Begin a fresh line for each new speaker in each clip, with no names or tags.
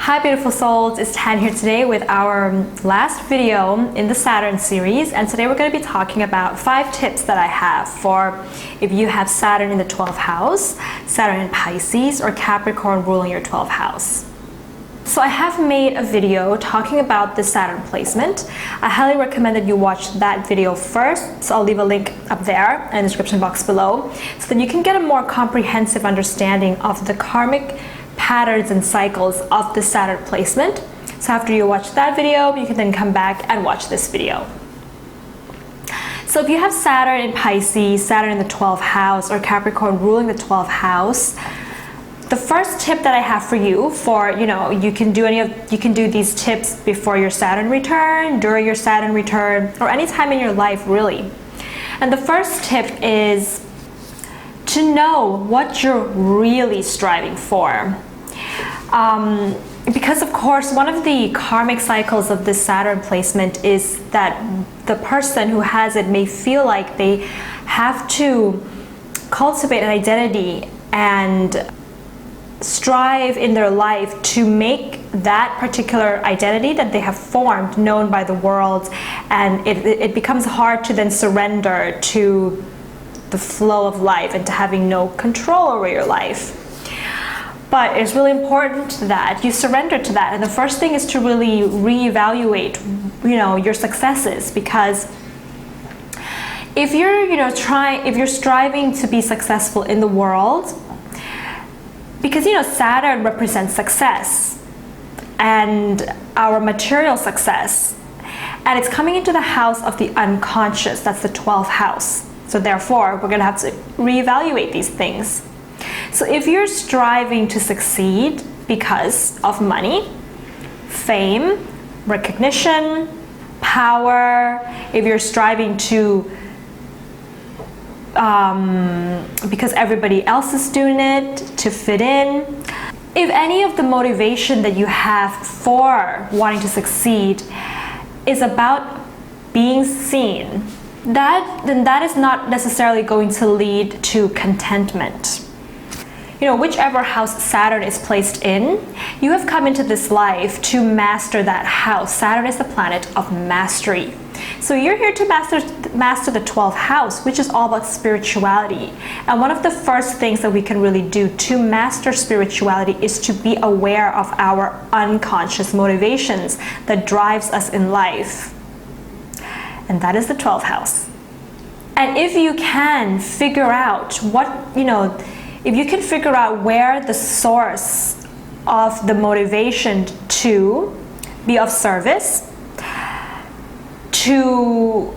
Hi beautiful souls, it's Tan here today with our last video in the Saturn series, and today we're going to be talking about 5 tips that I have for if you have Saturn in the 12th house, Saturn in Pisces, or Capricorn ruling your 12th house. So I have made a video talking about the Saturn placement. I highly recommend that you watch that video first, so I'll leave a link up there in the description box below so that you can get a more comprehensive understanding of the karmic patterns and cycles of the Saturn placement. So after you watch that video, you can then come back and watch this video. So if you have Saturn in Pisces, Saturn in the 12th house, or Capricorn ruling the 12th house, the first tip that I have for you you can do these tips before your Saturn return, during your Saturn return, or any time in your life really. And the first tip is to know what you're really striving for. Because of course, one of the karmic cycles of this Saturn placement is that the person who has it may feel like they have to cultivate an identity and strive in their life to make that particular identity that they have formed known by the world, and it becomes hard to then surrender to the flow of life and to having no control over your life. But it's really important that you surrender to that, and the first thing is to really reevaluate your successes, because if you're striving to be successful in the world, because Saturn represents success and our material success, and it's coming into the house of the unconscious, that's the 12th house. So therefore, we're going to have to reevaluate these things. So if you're striving to succeed because of money, fame, recognition, power, if you're striving to because everybody else is doing it, to fit in, if any of the motivation that you have for wanting to succeed is about being seen, then that is not necessarily going to lead to contentment. Whichever house Saturn is placed in, you have come into this life to master that house. Saturn is the planet of mastery. So you're here to master the 12th house, which is all about spirituality. And one of the first things that we can really do to master spirituality is to be aware of our unconscious motivations that drives us in life. And that is the 12th house. And if you can figure out if you can figure out where the source of the motivation to be of service, to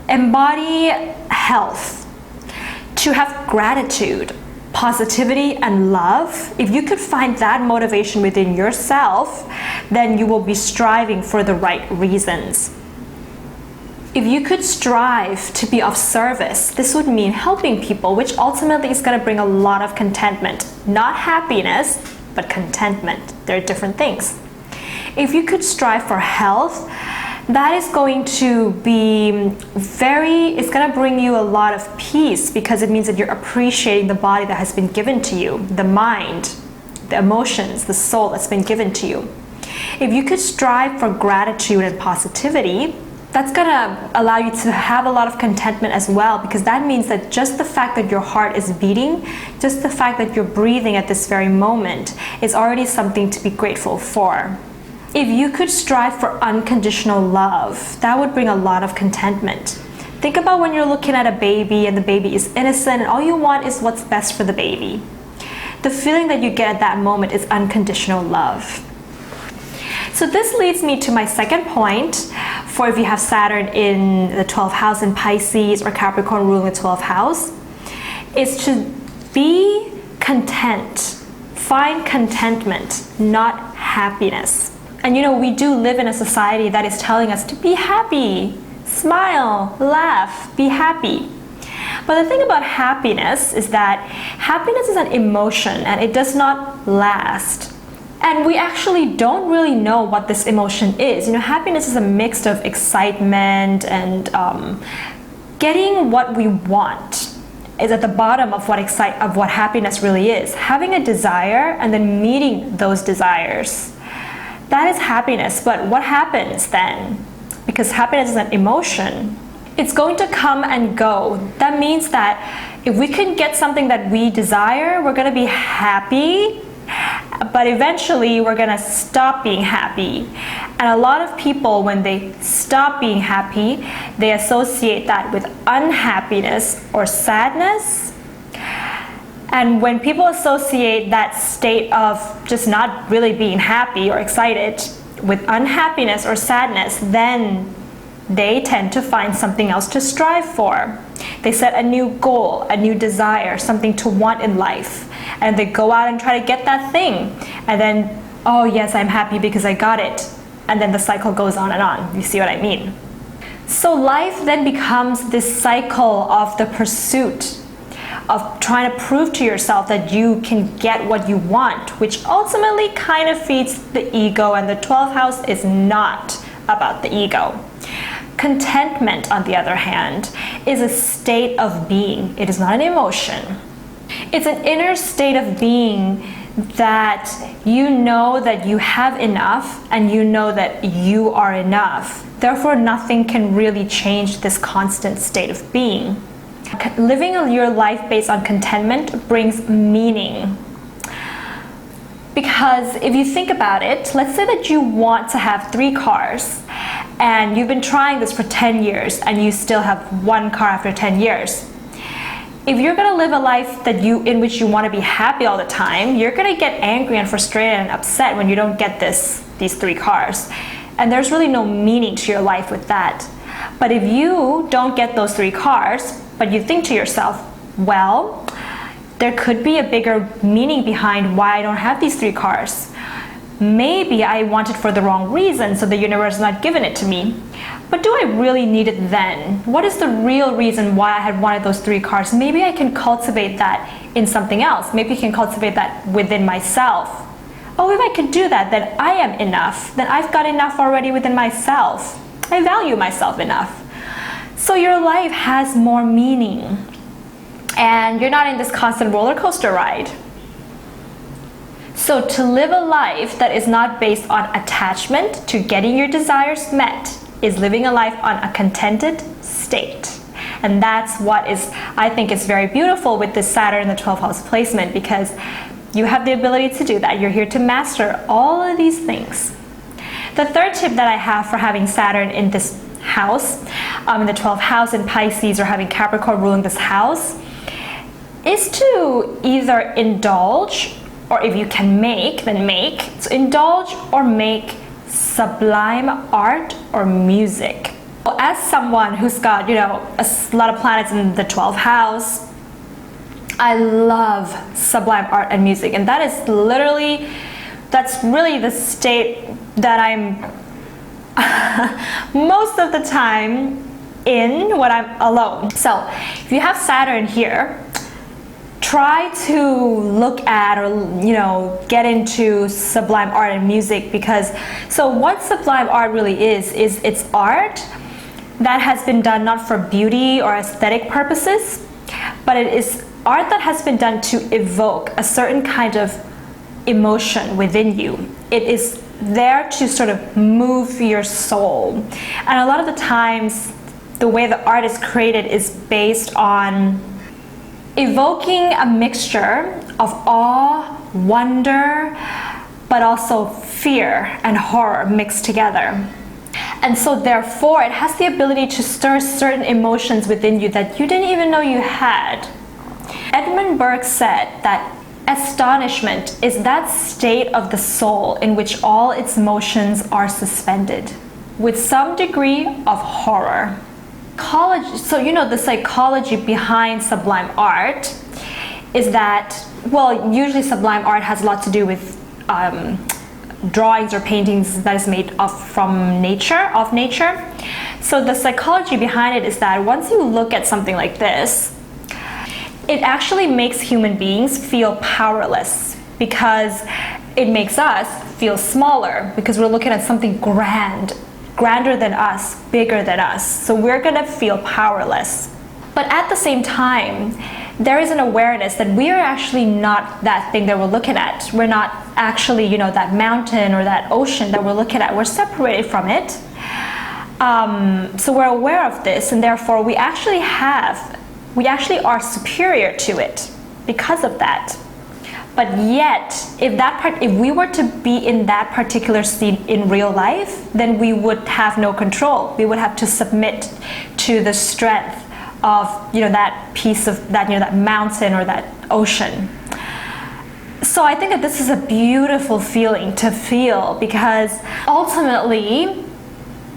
embody health, to have gratitude, positivity, and love, if you could find that motivation within yourself, then you will be striving for the right reasons. If you could strive to be of service, this would mean helping people, which ultimately is going to bring a lot of contentment. Not happiness, but contentment. They're different things. If you could strive for health, that is going to be it's going to bring you a lot of peace, because it means that you're appreciating the body that has been given to you, the mind, the emotions, the soul that's been given to you. If you could strive for gratitude and positivity, that's going to allow you to have a lot of contentment as well, because that means that just the fact that your heart is beating, just the fact that you're breathing at this very moment is already something to be grateful for. If you could strive for unconditional love, that would bring a lot of contentment. Think about when you're looking at a baby and the baby is innocent and all you want is what's best for the baby. The feeling that you get at that moment is unconditional love. So this leads me to my second point for if you have Saturn in the 12th house in Pisces or Capricorn ruling the 12th house, is to be content. Find contentment, not happiness. And we do live in a society that is telling us to be happy, smile, laugh, be happy. But the thing about happiness is that happiness is an emotion and it does not last. And we actually don't really know what this emotion is. Happiness is a mix of excitement and getting what we want. is at the bottom of what happiness really is. Having a desire and then meeting those desires. That is happiness. But what happens then? Because happiness is an emotion. It's going to come and go. That means that if we can get something that we desire, we're going to be happy, but eventually we're going to stop being happy. And a lot of people, when they stop being happy, they associate that with unhappiness or sadness. And when people associate that state of just not really being happy or excited with unhappiness or sadness, then they tend to find something else to strive for. They set a new goal, a new desire, something to want in life, and they go out and try to get that thing. And then, oh yes, I'm happy because I got it. And then the cycle goes on and on. You see what I mean? So life then becomes this cycle of the pursuit of trying to prove to yourself that you can get what you want, which ultimately kind of feeds the ego, and the 12th house is not about the ego. Contentment, on the other hand, is a state of being. It is not an emotion. It's an inner state of being that you know that you have enough and you know that you are enough. Therefore, nothing can really change this constant state of being. Living your life based on contentment brings meaning. Because if you think about it, let's say that you want to have 3 cars and you've been trying this for 10 years and you still have 1 car after 10 years. If you're going to live a life in which you want to be happy all the time, you're going to get angry and frustrated and upset when you don't get these 3 cars. And there's really no meaning to your life with that. But if you don't get those 3 cars, but you think to yourself, well, there could be a bigger meaning behind why I don't have these 3 cars. Maybe I want it for the wrong reason, so the universe is not giving it to me. But do I really need it then? What is the real reason why I had wanted those 3 cars? Maybe I can cultivate that in something else. Maybe I can cultivate that within myself. Oh, if I could do that, then I am enough. Then I've got enough already within myself. I value myself enough. So your life has more meaning. And you're not in this constant roller coaster ride. So to live a life that is not based on attachment to getting your desires met is living a life on a contented state. And that's what I think is very beautiful with this Saturn in the 12th house placement, because you have the ability to do that. You're here to master all of these things. The third tip that I have for having Saturn in this house, in the 12th house in Pisces, or having Capricorn ruling this house, is to either indulge, or if you can make, then make. So indulge or make sublime art or music. As someone who's got, a lot of planets in the 12th house, I love sublime art and music. And that's really the state that I'm most of the time in when I'm alone. So if you have Saturn here, try to look at or get into sublime art and music, because what sublime art really is it's art that has been done not for beauty or aesthetic purposes, but it is art that has been done to evoke a certain kind of emotion within you. It is there to sort of move your soul. And a lot of the times the way the art is created is based on evoking a mixture of awe, wonder, but also fear and horror mixed together. And so therefore it has the ability to stir certain emotions within you that you didn't even know you had. Edmund Burke said that astonishment is that state of the soul in which all its motions are suspended, with some degree of horror. So the psychology behind sublime art is that, usually sublime art has a lot to do with drawings or paintings that is made from nature. So the psychology behind it is that once you look at something like this, it actually makes human beings feel powerless, because it makes us feel smaller, because we're looking at something grander than us, bigger than us. So we're gonna feel powerless. But at the same time, there is an awareness that we are actually not that thing that we're looking at. We're not actually, you know, that mountain or that ocean that we're looking at. We're separated from it. So we're aware of this, and therefore we actually are superior to it because of that. But yet, if we were to be in that particular scene in real life, then we would have no control. We would have to submit to the strength of, you know, that piece of that, you know, that mountain or that ocean. So I think that this is a beautiful feeling to feel, because ultimately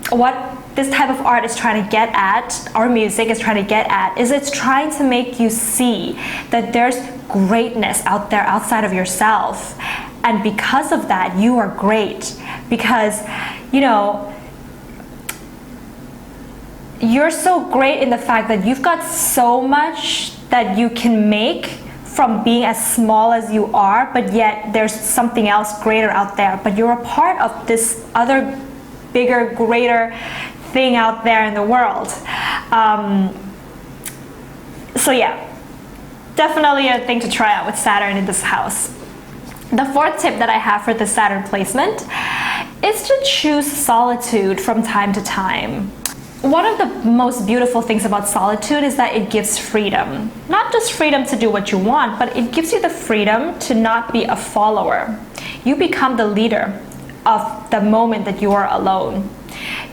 what this type of art is trying to get at, our music is trying to get at, is it's trying to make you see that there's greatness out there outside of yourself. And because of that, you are great. Because, you know, you're so great in the fact that you've got so much that you can make from being as small as you are, but yet there's something else greater out there. But you're a part of this other bigger, greater thing out there in the world. So yeah, definitely a thing to try out with Saturn in this house. The fourth tip that I have for the Saturn placement is to choose solitude from time to time. One of the most beautiful things about solitude is that it gives freedom. Not just freedom to do what you want, but it gives you the freedom to not be a follower. You become the leader of the moment that you are alone.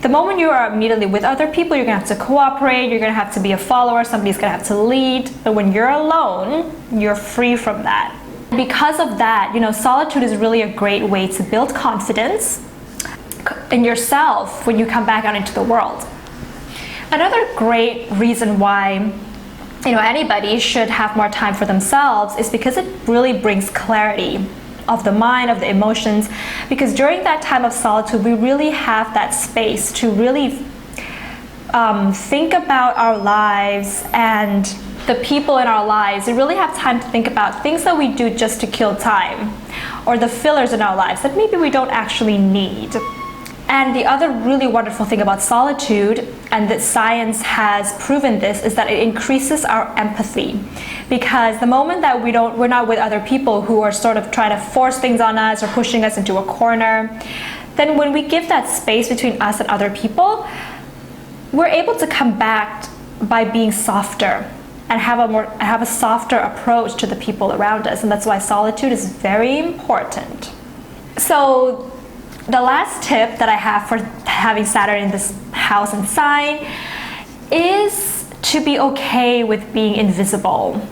The moment you are immediately with other people, you're gonna have to cooperate, you're gonna have to be a follower, somebody's gonna have to lead. But when you're alone, you're free from that. Because of that, you know, solitude is really a great way to build confidence in yourself when you come back out into the world. Another great reason why, you know, anybody should have more time for themselves is because it really brings clarity of the mind, of the emotions, because during that time of solitude, we really have that space to really think about our lives and the people in our lives. We really have time to think about things that we do just to kill time, or the fillers in our lives that maybe we don't actually need. And the other really wonderful thing about solitude, and that science has proven this, is that it increases our empathy. Because the moment that we're not with other people who are sort of trying to force things on us or pushing us into a corner, then when we give that space between us and other people, we're able to come back by being softer and have a softer approach to the people around us. And that's why solitude is very important. So the last tip that I have for having Saturn in this house and sign is to be okay with being invisible.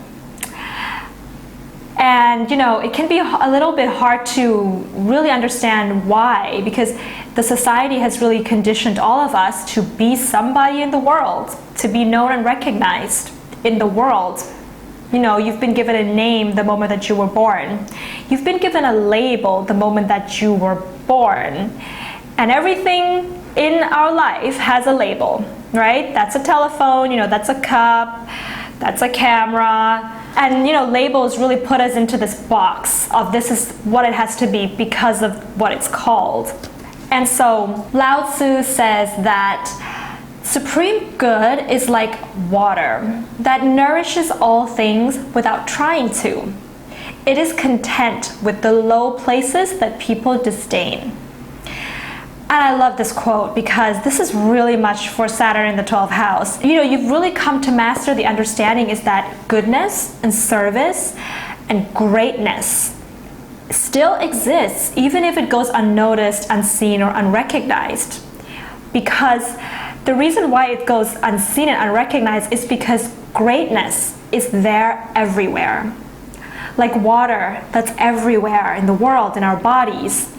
And, you know, it can be a little bit hard to really understand why, because the society has really conditioned all of us to be somebody in the world, to be known and recognized in the world. You know, you've been given a name the moment that you were born. You've been given a label the moment that you were born. And everything in our life has a label, right? That's a telephone, you know, that's a cup, that's a camera. And, you know, labels really put us into this box of this is what it has to be because of what it's called. And so Lao Tzu says that supreme good is like water that nourishes all things without trying to. It is content with the low places that people disdain. And I love this quote because this is really much for Saturn in the 12th house. You know, you've really come to master the understanding is that goodness and service and greatness still exists, even if it goes unnoticed, unseen, or unrecognized. Because the reason why it goes unseen and unrecognized is because greatness is there everywhere. Like water that's everywhere in the world, in our bodies.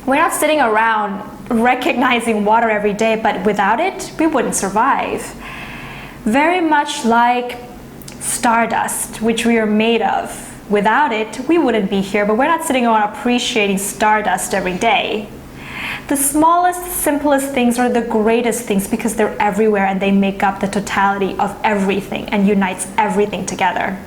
We're not sitting around recognizing water every day, but without it, we wouldn't survive. Very much like stardust, which we are made of. Without it, we wouldn't be here, but we're not sitting around appreciating stardust every day. The smallest, simplest things are the greatest things because they're everywhere and they make up the totality of everything and unites everything together.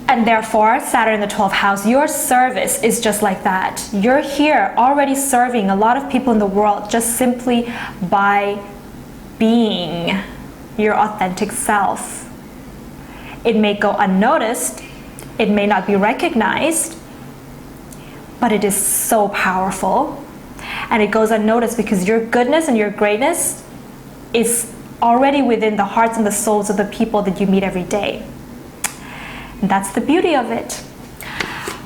And therefore, Saturn in the 12th house, your service is just like that. You're here already serving a lot of people in the world just simply by being your authentic self. It may go unnoticed, it may not be recognized, but it is so powerful. And it goes unnoticed because your goodness and your greatness is already within the hearts and the souls of the people that you meet every day. And that's the beauty of it.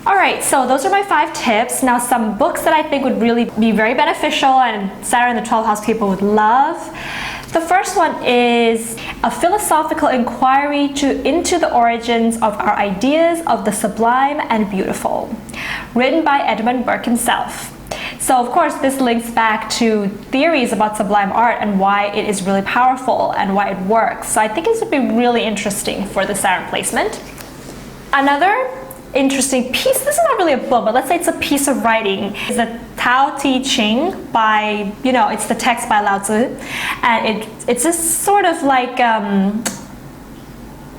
All right, so those are my 5 tips. Now, some books that I think would really be very beneficial and Saturn in the 12th house people would love. The first one is A Philosophical Inquiry into the Origins of Our Ideas of the Sublime and Beautiful, written by Edmund Burke himself. So, of course, this links back to theories about sublime art and why it is really powerful and why it works. So I think this would be really interesting for the Saturn placement. Another interesting piece, this is not really a book, but let's say it's a piece of writing, is the Tao Te Ching by, it's the text by Lao Tzu. And it's just sort of like,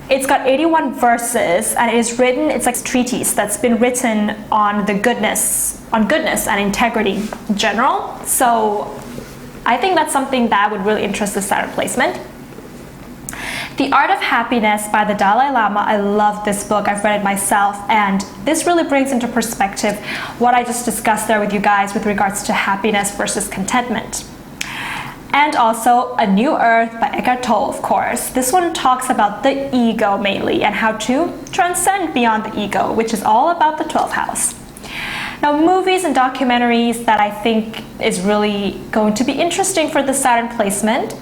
it's got 81 verses, and it is written, it's like a treatise that's been written on goodness and integrity in general. So I think that's something that would really interest the Saturn placement. The Art of Happiness by the Dalai Lama. I love this book. I've read it myself, and this really brings into perspective what I just discussed there with you guys with regards to happiness versus contentment. And also A New Earth by Eckhart Tolle, of course. This one talks about the ego mainly and how to transcend beyond the ego, which is all about the 12th house. Now, movies and documentaries that I think is really going to be interesting for the Saturn placement.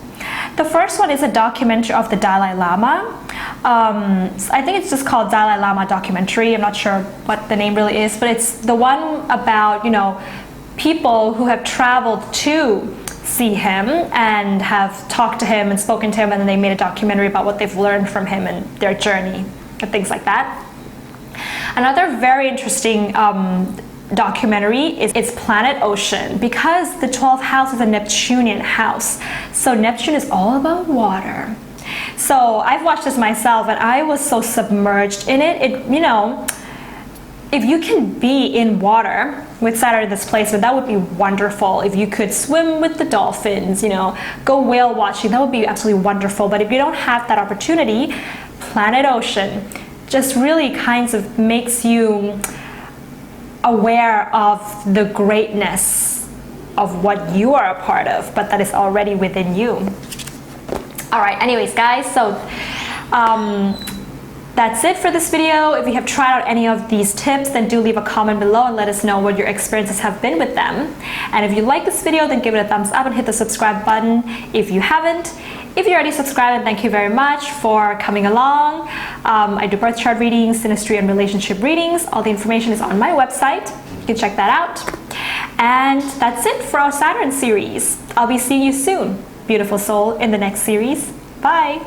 The first one is a documentary of the Dalai Lama. I think it's just called Dalai Lama documentary. I'm not sure what the name really is, but it's the one about, people who have traveled to see him and have talked to him and spoken to him, and then they made a documentary about what they've learned from him and their journey and things like that. Another very interesting documentary is its Planet Ocean, because the 12th house is a Neptunian house. So Neptune is all about water. So I've watched this myself and I was so submerged in it. If you can be in water with Saturn in this placement, that would be wonderful. If you could swim with the dolphins, go whale watching, that would be absolutely wonderful. But if you don't have that opportunity, Planet Ocean just really kinds of makes you aware of the greatness of what you are a part of, but that is already within you. All right, anyways, guys, so that's it for this video. If you have tried out any of these tips, then do leave a comment below and let us know what your experiences have been with them. And if you like this video, then give it a thumbs up and hit the subscribe button if you haven't. If you already subscribed, then thank you very much for coming along. I do birth chart readings, synastry, and relationship readings. All the information is on my website. You can check that out. And that's it for our Saturn series. I'll be seeing you soon, beautiful soul, in the next series. Bye.